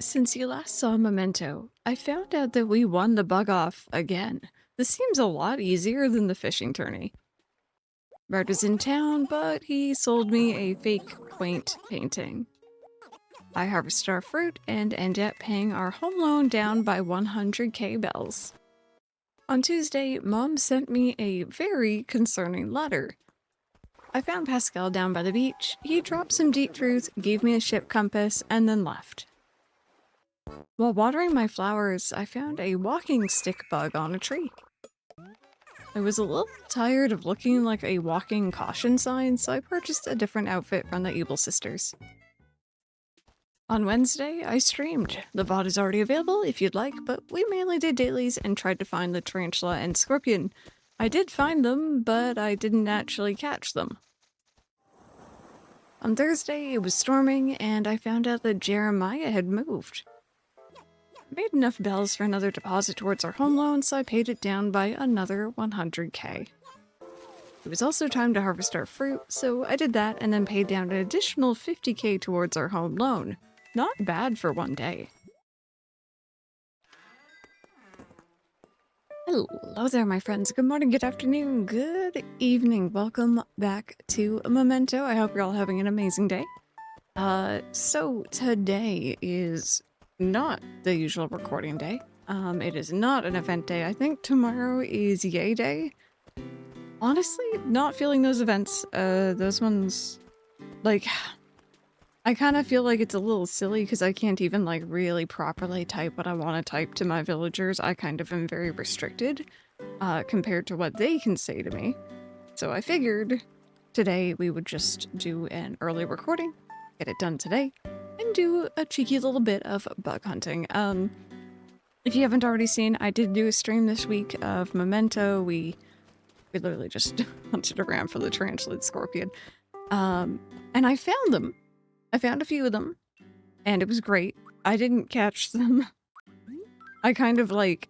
Since you last saw Memento, I found out that we won the bug off again. This seems a lot easier than the fishing tourney. Bart is in town, but he sold me a fake quaint painting. I harvested our fruit and ended up paying our home loan down by 100k bells. On Tuesday, Mom sent me a very concerning letter. I found Pascal down by the beach. He dropped some deep truth, gave me a ship compass, and then left. While watering my flowers, I found a walking stick bug on a tree. I was a little tired of looking like a walking caution sign, so I purchased a different outfit from the Able Sisters. On Wednesday, I streamed. The VOD is already available if you'd like, but we mainly did dailies and tried to find the tarantula and scorpion. I did find them, but I didn't actually catch them. On Thursday, it was storming, and I found out that Jeremiah had moved. I made enough bells for another deposit towards our home loan, so I paid it down by another 100k. It was also time to harvest our fruit, so I did that and then paid down an additional 50k towards our home loan. Not bad for one day. Hello there, my friends. Good morning, good afternoon, good evening. Welcome back to Memento. I hope you're all having an amazing day. So today is not the usual recording day. It is not an event day. I think tomorrow is Yay Day. Honestly, not feeling those events. Those ones, like, I kind of feel like it's a little silly because I can't even, like, really properly type what I want to type to my villagers. I kind of am very restricted, compared to what they can say to me. So I figured today we would just do an early recording, get it done today, and do a cheeky little bit of bug hunting. If you haven't already seen, I did do a stream this week of Memento. We literally just hunted around for the tarantula and scorpion. And I found them. I found a few of them, and it was great. I didn't catch them. I kind of, like,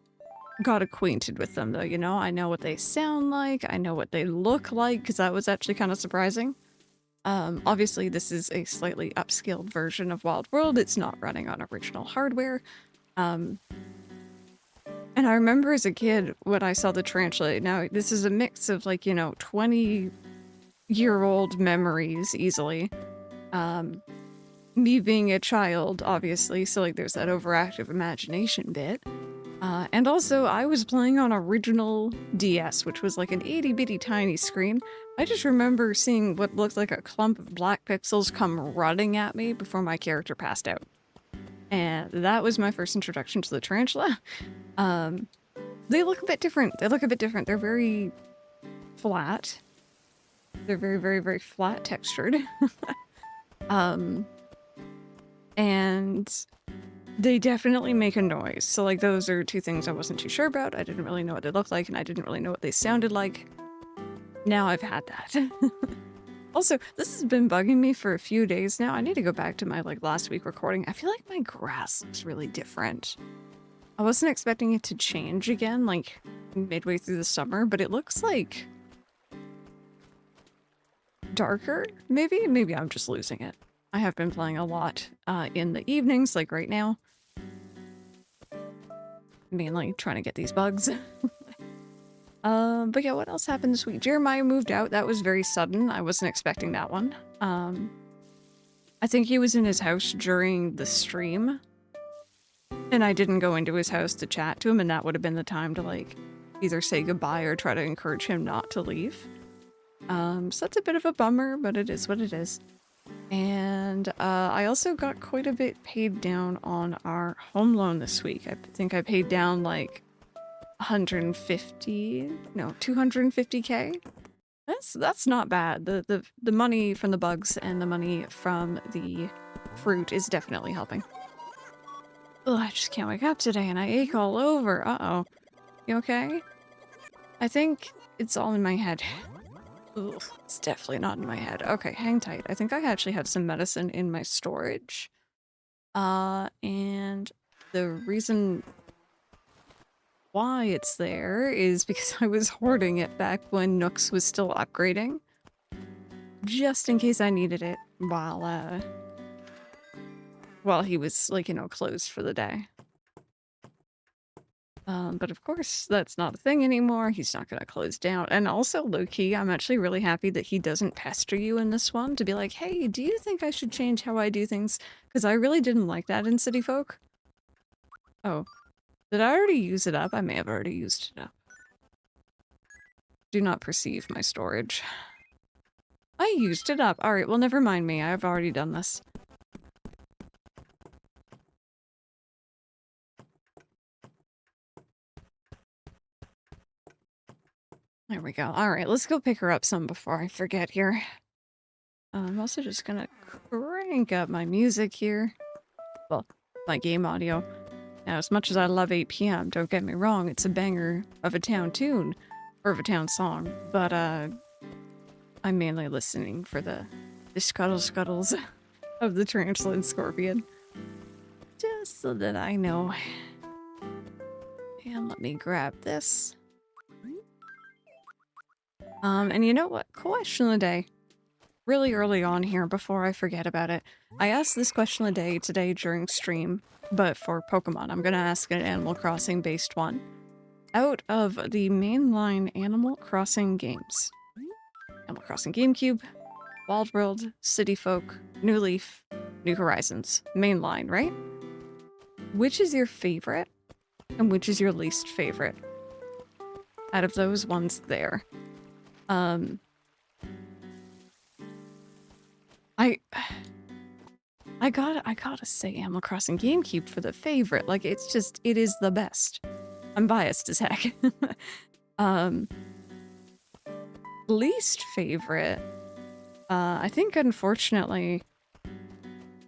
got acquainted with them, though, you know? I know what they sound like, I know what they look like, because that was actually kind of surprising. Obviously, this is a slightly upscaled version of Wild World. It's not running on original hardware. And I remember as a kid when I saw the tarantula. Now, this is a mix of, like, you know, 20-year-old memories, easily. Me being a child, obviously, so, like, there's that overactive imagination bit. And also, I was playing on original DS, which was like an itty-bitty tiny screen. I just remember seeing what looked like a clump of black pixels come running at me before my character passed out. And that was my first introduction to the tarantula. They look a bit different. They're very flat. They're very, very, very flat textured. And they definitely make a noise. So, like, those are two things I wasn't too sure about. I didn't really know what they looked like, and I didn't really know what they sounded like. Now I've had that. Also, this has been bugging me for a few days now. I need to go back to my, like, last week recording. I feel like my grass looks really different. I wasn't expecting it to change again, like, midway through the summer, but it looks, like, darker, maybe? Maybe I'm just losing it. I have been playing a lot in the evenings, like right now. Mainly trying to get these bugs. But yeah, what else happened this week? Jeremiah moved out. That was very sudden. I wasn't expecting that one. I think he was in his house during the stream. And I didn't go into his house to chat to him, and that would have been the time to, like, either say goodbye or try to encourage him not to leave. So that's a bit of a bummer, but it is what it is. And I also got quite a bit paid down on our home loan this week. I think I paid down like 250k. That's not bad. The money from the bugs and the money from the fruit is definitely helping. Oh, I just can't wake up today and I ache all over. Uh-oh. You okay? I think it's all in my head. Ugh, it's definitely not in my head. Okay, hang tight. I think I actually have some medicine in my storage. And the reason why it's there is because I was hoarding it back when Nooks was still upgrading. Just in case I needed it while while he was, like, you know, closed for the day. But of course, that's not a thing anymore. He's not gonna close down. And also, low-key, I'm actually really happy that he doesn't pester you in this one to be like, "Hey, do you think I should change how I do things?" Because I really didn't like that in City Folk. Oh, did I already use it up? I may have already used it up. Do not perceive my storage. I used it up. Alright, well, never mind me. I've already done this. There we go. Alright, let's go pick her up some before I forget here. I'm also just gonna crank up my music here. Well, my game audio. Now, as much as I love 8 p.m., don't get me wrong, it's a banger of a town tune, or of a town song, but, I'm mainly listening for the scuttle-scuttles of the tarantula and scorpion. Just so that I know. And let me grab this. And you know what? Question of the day. Really early on here, before I forget about it. I asked this question of the day today during stream, but for Pokemon. I'm gonna ask an Animal Crossing based one. Out of the mainline Animal Crossing games. Animal Crossing GameCube, Wild World, City Folk, New Leaf, New Horizons. Mainline, right? Which is your favorite? And which is your least favorite? Out of those ones there. I gotta say Animal Crossing GameCube for the favorite. Like, it's just, it is the best. I'm biased as heck. um, Least favorite, I think unfortunately,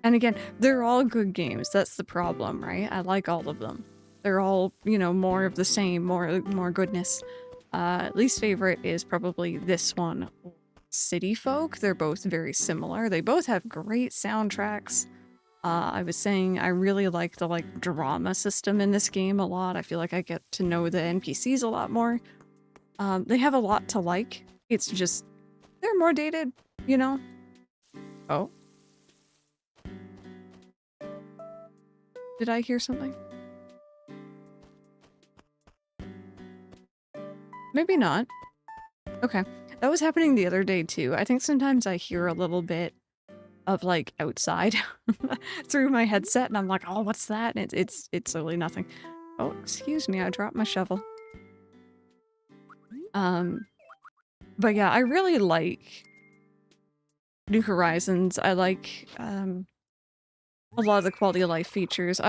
and again, they're all good games. That's the problem, right? I like all of them. They're all, you know, more of the same, more goodness. Least favorite is probably this one, City Folk. They're both very similar. They both have great soundtracks. I was saying I really like the drama system in this game a lot. I feel like I get to know the NPCs a lot more. They have a lot to like. It's just they're more dated, you know? Oh. Did I hear something? Maybe not. Okay. That was happening the other day too. I think sometimes I hear a little bit of like outside through my headset and I'm like, oh, what's that? And it's really nothing. Oh, excuse me, I dropped my shovel. But yeah, I really like New Horizons. I like a lot of the quality of life features.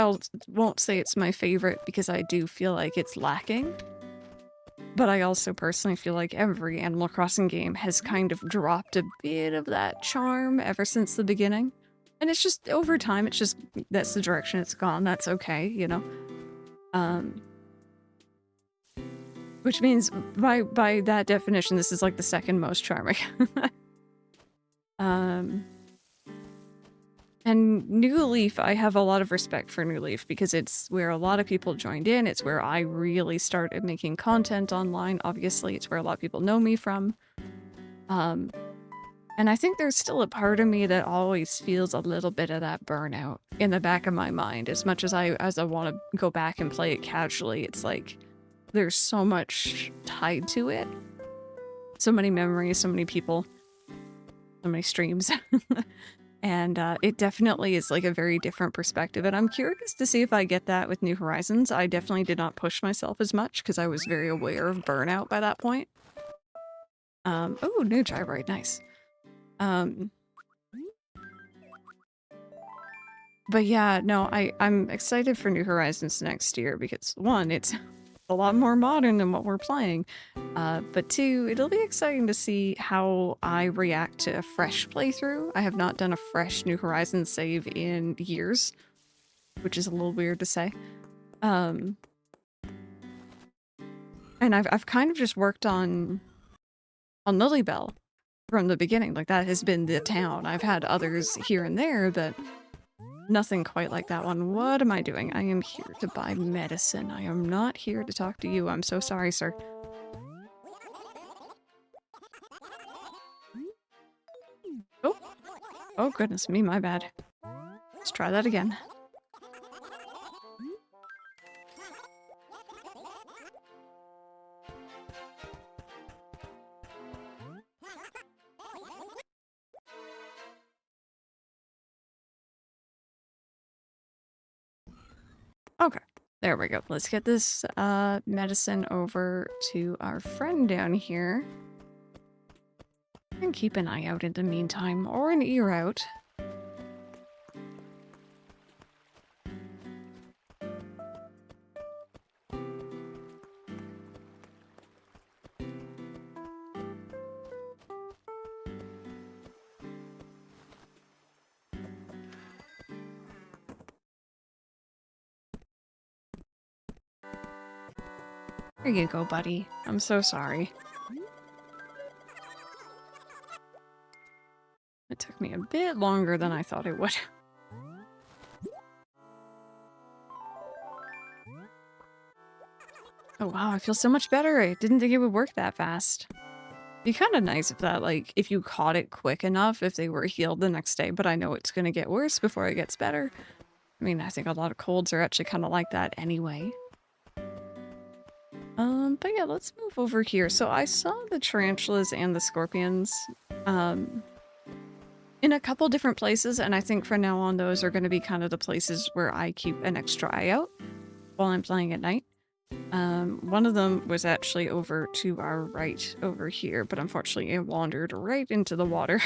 Won't say it's my favorite because I do feel like it's lacking. But I also personally feel like every Animal Crossing game has kind of dropped a bit of that charm ever since the beginning. And it's just, over time, it's just, that's the direction it's gone. That's okay, you know? Which means, by that definition, this is like the second most charming. And New Leaf, I have a lot of respect for New Leaf because it's where a lot of people joined in. It's where I really started making content online. Obviously, it's where a lot of people know me from. And I think there's still a part of me that always feels a little bit of that burnout in the back of my mind. As much as I want to go back and play it casually, it's like there's so much tied to it. So many memories, so many people, so many streams. And it definitely is like a very different perspective. And I'm curious to see if I get that with New Horizons. I definitely did not push myself as much because I was very aware of burnout by that point. Oh, new gyroid, nice. But yeah, no, I'm excited for New Horizons next year because one, it's a lot more modern than what we're playing. But two, it'll be exciting to see how I react to a fresh playthrough. I have not done a fresh New Horizons save in years, which is a little weird to say. And I've kind of just worked on Lilybell from the beginning. Like, that has been the town. I've had others here and there, but nothing quite like that one. What am I doing? I am here to buy medicine. I am not here to talk to you. I'm so sorry, sir. Oh. Oh, goodness me, my bad. Let's try that again. Okay, there we go. Let's get this medicine over to our friend down here. And keep an eye out in the meantime, or an ear out. There you go, buddy. I'm so sorry. It took me a bit longer than I thought it would. Oh wow, I feel so much better. I didn't think it would work that fast. Be kind of nice if that, like, if you caught it quick enough, if they were healed the next day, but I know it's gonna get worse before it gets better. I mean, I think a lot of colds are actually kind of like that anyway. But yeah, let's move over here. So I saw the tarantulas and the scorpions, in a couple different places, and I think from now on those are going to be kind of the places where I keep an extra eye out while I'm playing at night. One of them was actually over to our right over here, but unfortunately it wandered right into the water,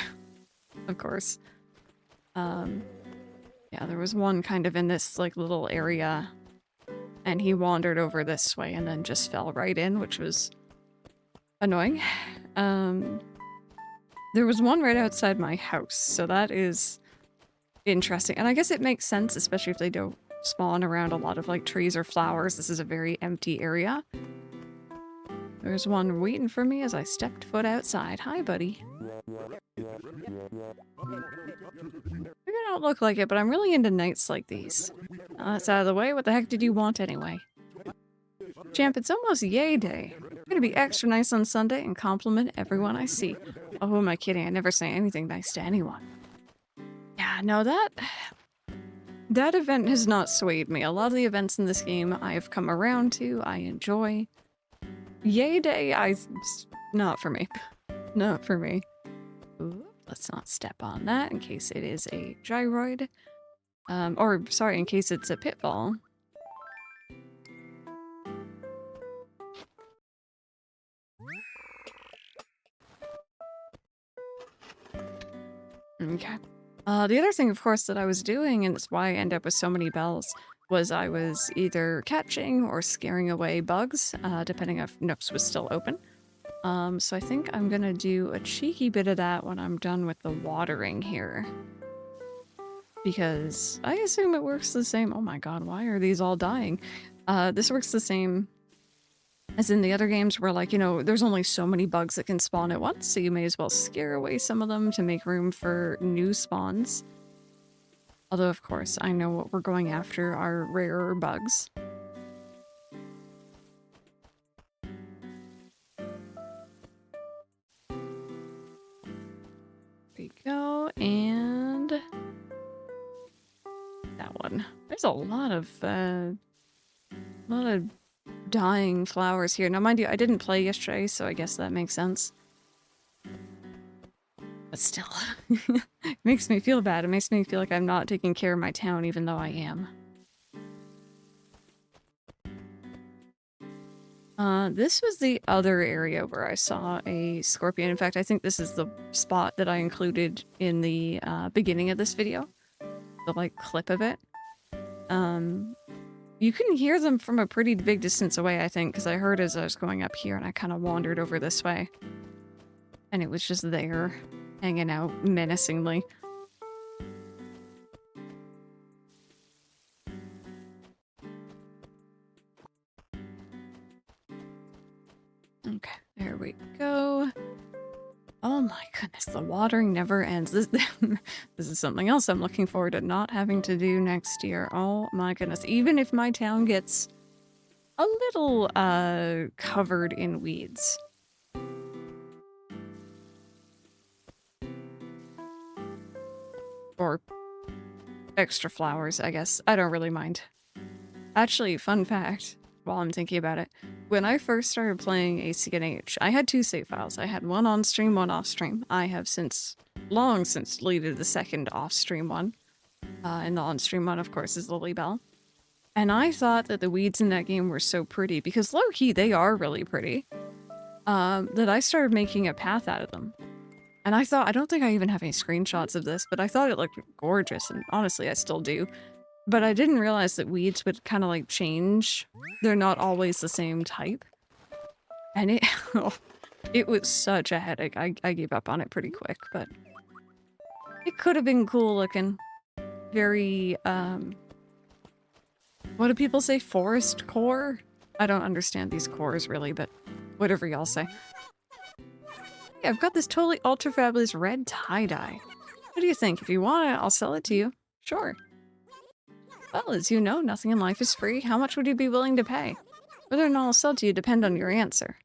of course. Yeah, there was one kind of in this like little area, and he wandered over this way and then just fell right in, which was annoying. There was one right outside my house, so that is interesting. And I guess it makes sense, especially if they don't spawn around a lot of like trees or flowers. This is a very empty area. There's one waiting for me as I stepped foot outside. Hi, buddy. Maybe I don't look like it, but I'm really into nights like these. That's out of the way. What the heck did you want anyway? Champ, it's almost Yay Day. I'm gonna be extra nice on Sunday and compliment everyone I see. Oh, who am I kidding? I never say anything nice to anyone. Yeah, no, that event has not swayed me. A lot of the events in this game I have come around to, I enjoy. Yay Day, not for me. Not for me. Ooh, let's not step on that in case it is a gyroid. Or, sorry, in case it's a pitfall. Okay. The other thing, of course, that I was doing, and it's why I end up with so many bells, was I was either catching or scaring away bugs, depending if Nooks was still open. So I think I'm gonna do a cheeky bit of that when I'm done with the watering here. Because I assume it works the same. Oh my god, why are these all dying? This works the same as in the other games where, like, you know, there's only so many bugs that can spawn at once, so you may as well scare away some of them to make room for new spawns. Although, of course, I know what we're going after are rarer bugs. There we go, and that one. There's a lot of dying flowers here. Now, mind you, I didn't play yesterday, so I guess that makes sense. But still, it makes me feel bad. It makes me feel like I'm not taking care of my town, even though I am. This was the other area where I saw a scorpion. In fact, I think this is the spot that I included in the beginning of this video. The, like, clip of it. You can hear them from a pretty big distance away, I think, because I heard as I was going up here and I kind of wandered over this way. And it was just there, hanging out menacingly. Okay, there we go. Oh my goodness, the watering never ends. This is something else I'm looking forward to not having to do next year. Oh my goodness. Even if my town gets a little covered in weeds. Or extra flowers, I guess. I don't really mind. Actually, fun fact, while I'm thinking about it, when I first started playing ACNH, I had two save files. I had one on stream, one off stream. I have long since deleted the second off stream one. And the on stream one, of course, is Lilybell. And I thought that the weeds in that game were so pretty, because low-key, they are really pretty, that I started making a path out of them. And I don't think I even have any screenshots of this, but I thought it looked gorgeous, and honestly, I still do. But I didn't realize that weeds would kind of like change. They're not always the same type. And it was such a headache. I gave up on it pretty quick, but it could have been cool looking. Very, what do people say? Forest core? I don't understand these cores really, but whatever y'all say. Yeah, I've got this totally ultra fabulous red tie-dye. What do you think? If you want it, I'll sell it to you. Sure. Well, as you know, nothing in life is free. How much would you be willing to pay? Whether or not I'll sell to you depend on your answer.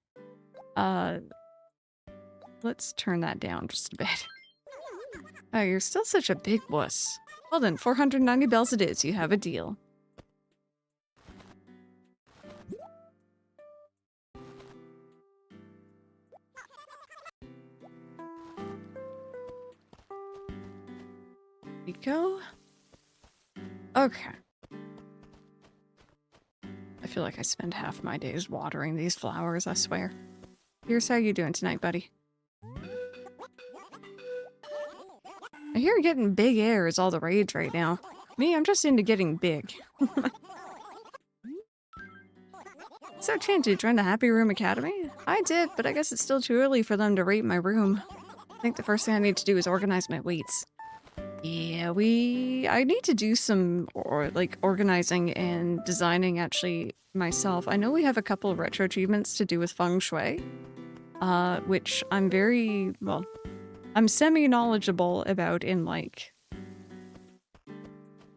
Let's turn that down just a bit. Oh, you're still such a big wuss. Well then, 490 bells it is. You have a deal. We go. Okay. I feel like I spend half my days watering these flowers, I swear. Here's how you doing tonight, buddy. I hear getting big air is all the rage right now. Me, I'm just into getting big. So, Chan, did you join the Happy Room Academy? I did, but I guess it's still too early for them to rate my room. I think the first thing I need to do is organize my weights. Yeah, I need to do some organizing and designing actually myself. I know we have a couple of retro achievements to do with feng shui, which I'm I'm semi-knowledgeable about in like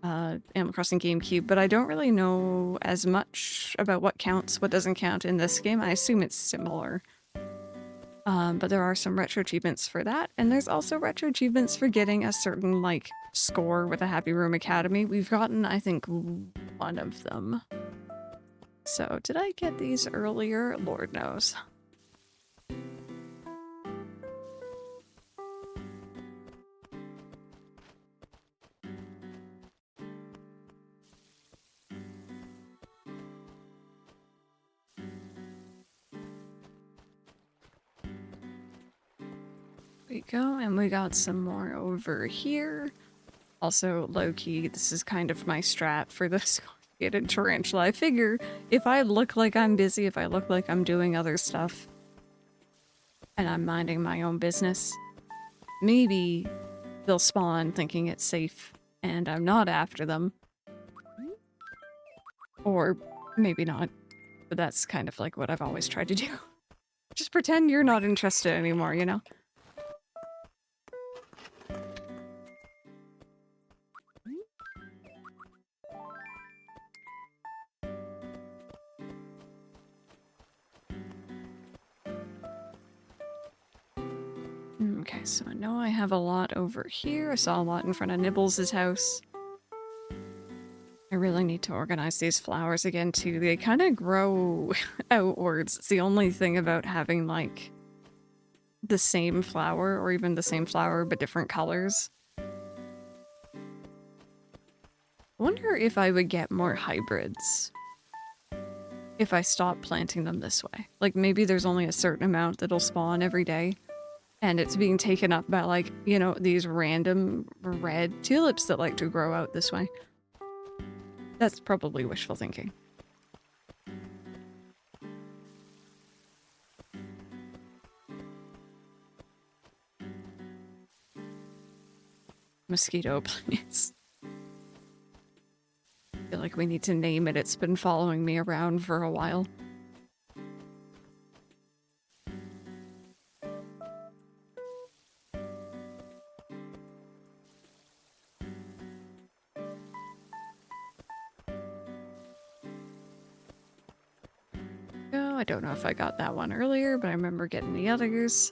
Animal Crossing GameCube, but I don't really know as much about what counts, what doesn't count in this game. I assume it's similar. But there are some retro achievements for that, and there's also retro achievements for getting a certain, like, score with a Happy Room Academy. We've gotten, I think, one of them. So, did I get these earlier? Lord knows. We go, and we got some more over here. Also, low-key, this is kind of my strat for this corrugated tarantula. I figure if I look like I'm busy, if I look like I'm doing other stuff, and I'm minding my own business, maybe they'll spawn thinking it's safe, and I'm not after them. Or maybe not, but that's kind of like what I've always tried to do. Just pretend you're not interested anymore, you know? Okay, so I know I have a lot over here. I saw a lot in front of Nibbles' house. I really need to organize these flowers again, too. They kind of grow outwards. It's the only thing about having, like, the same flower, or even the same flower but different colors. I wonder if I would get more hybrids if I stop planting them this way. Like, maybe there's only a certain amount that'll spawn every day. And it's being taken up by, like, you know, these random red tulips that like to grow out this way. That's probably wishful thinking. Mosquito, please. I feel like we need to name it. It's been following me around for a while. I don't know if I got that one earlier, but I remember getting the others.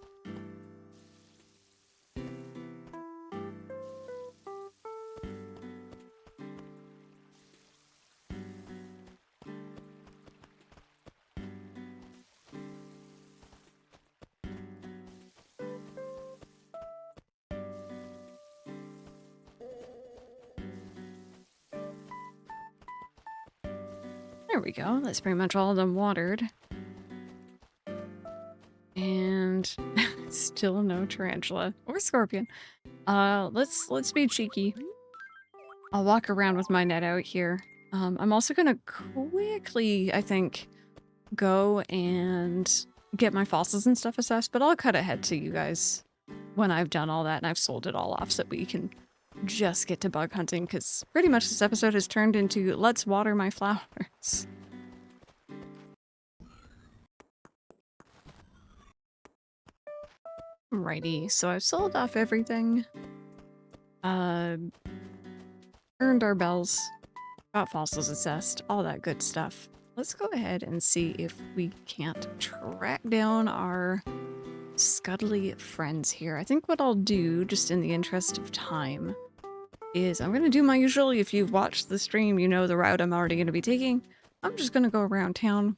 There we go. That's pretty much all of them watered. And still no tarantula or scorpion. Let's be cheeky. I'll walk around with my net out here. I'm also gonna quickly, I think, go and get my fossils and stuff assessed, but I'll cut ahead to you guys when I've done all that and I've sold it all off so that we can just get to bug hunting, because pretty much this episode has turned into let's water my flowers. Alrighty, so I've sold off everything. Earned our bells, got fossils assessed, all that good stuff. Let's go ahead and see if we can't track down our scuttly friends here. I think what I'll do, just in the interest of time, is I'm gonna do my usual. If you've watched the stream, you know the route I'm already gonna be taking. I'm just gonna go around town,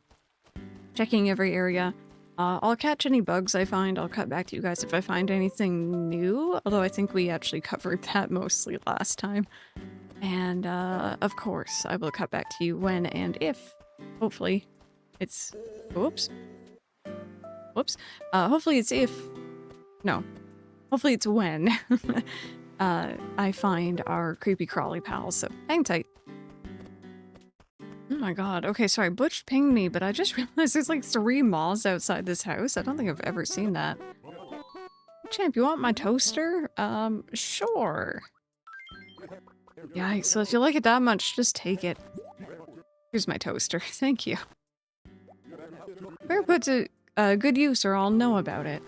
checking every area. I'll catch any bugs I find. I'll cut back to you guys if I find anything new, although I think we actually covered that mostly last time. And, of course, I will cut back to you when and if, hopefully, it's... Whoops. Whoops. Hopefully it's if... No. Hopefully it's when I find our creepy crawly pals, so hang tight. Oh my god. Okay, sorry, Butch pinged me, but I just realized there's like 3 moths outside this house. I don't think I've ever seen that. Champ, you want my toaster? Sure. Yikes, so if you like it that much, just take it. Here's my toaster. Thank you. Better put to good use or I'll know about it.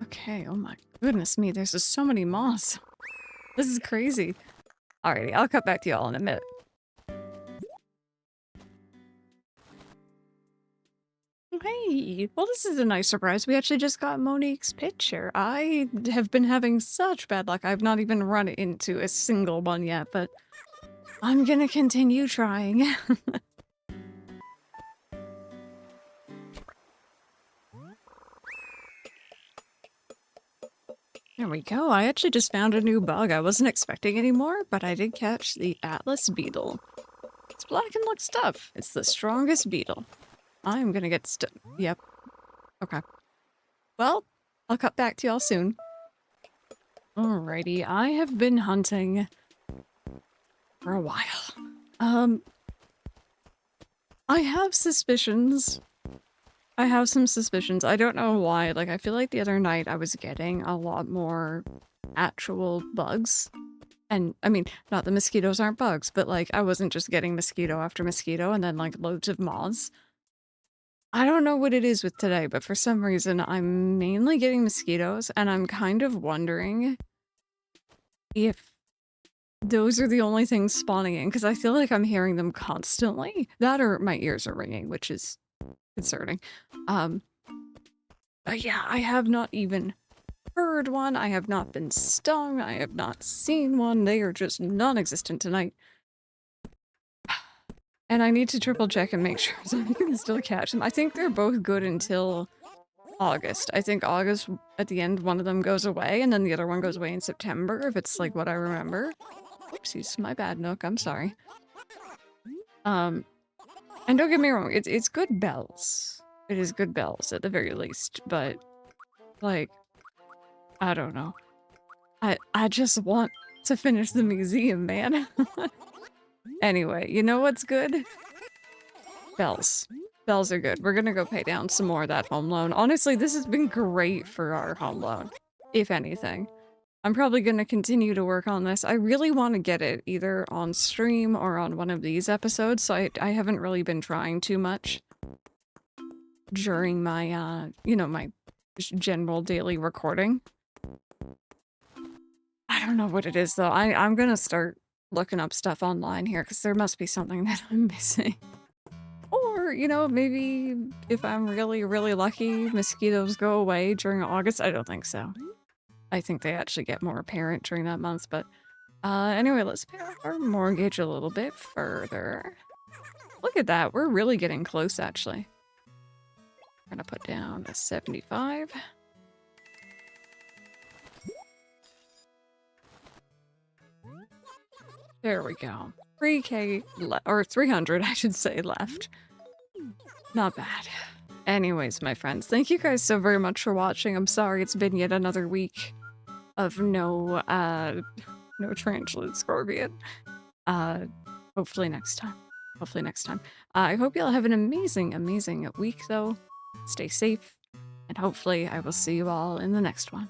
Okay, oh my goodness me, there's just so many moths. This is crazy. Alrighty, I'll cut back to y'all in a minute. Hey, well this is a nice surprise. We actually just got Monique's picture. I have been having such bad luck. I've not even run into a single one yet, but I'm gonna continue trying. There we go. I actually just found a new bug. I wasn't expecting any more, but I did catch the Atlas beetle. It's black and looks tough. It's the strongest beetle. I'm gonna get yep. Okay. Well, I'll cut back to y'all soon. Alrighty, I have been hunting for a while. I have suspicions. I have some suspicions. I don't know why. Like, I feel like the other night I was getting a lot more actual bugs. And, I mean, not the mosquitoes aren't bugs, but, like, I wasn't just getting mosquito after mosquito and then, like, loads of moths. I don't know what it is with today, but for some reason I'm mainly getting mosquitoes, and I'm kind of wondering if those are the only things spawning in, because I feel like I'm hearing them constantly. That or my ears are ringing, which is concerning. But yeah, I have not even heard one. I have not been stung. I have not seen one. They are just non-existent tonight. And I need to triple check and make sure so I can still catch them. I think they're both good until August. I think August, at the end, one of them goes away, and then the other one goes away in September, if it's like what I remember. Oopsies, my bad, Nook, I'm sorry. And don't get me wrong, it's good bells. It is good bells, at the very least, but, like, I don't know. I just want to finish the museum, man. Anyway, you know what's good? Bells. Bells are good. We're gonna go pay down some more of that home loan. Honestly, this has been great for our home loan, if anything. I'm probably gonna continue to work on this. I really want to get it either on stream or on one of these episodes, so I haven't really been trying too much during my, you know, my general daily recording. I don't know what it is, though. I'm gonna start looking up stuff online here, because there must be something that I'm missing. Or, you know, maybe if I'm really, really lucky, mosquitoes go away during August. I don't think so. I think they actually get more apparent during that month, but anyway, let's pay off our mortgage a little bit further. Look at that, we're really getting close, actually. I'm gonna put down a 75. There we go. 3K or 300, I should say, left. Not bad. Anyways, my friends, thank you guys so very much for watching. I'm sorry it's been yet another week of no tarantula and scorpion. Uh, hopefully next time. Hopefully next time. I hope y'all have an amazing, amazing week, though. Stay safe, and hopefully I will see you all in the next one.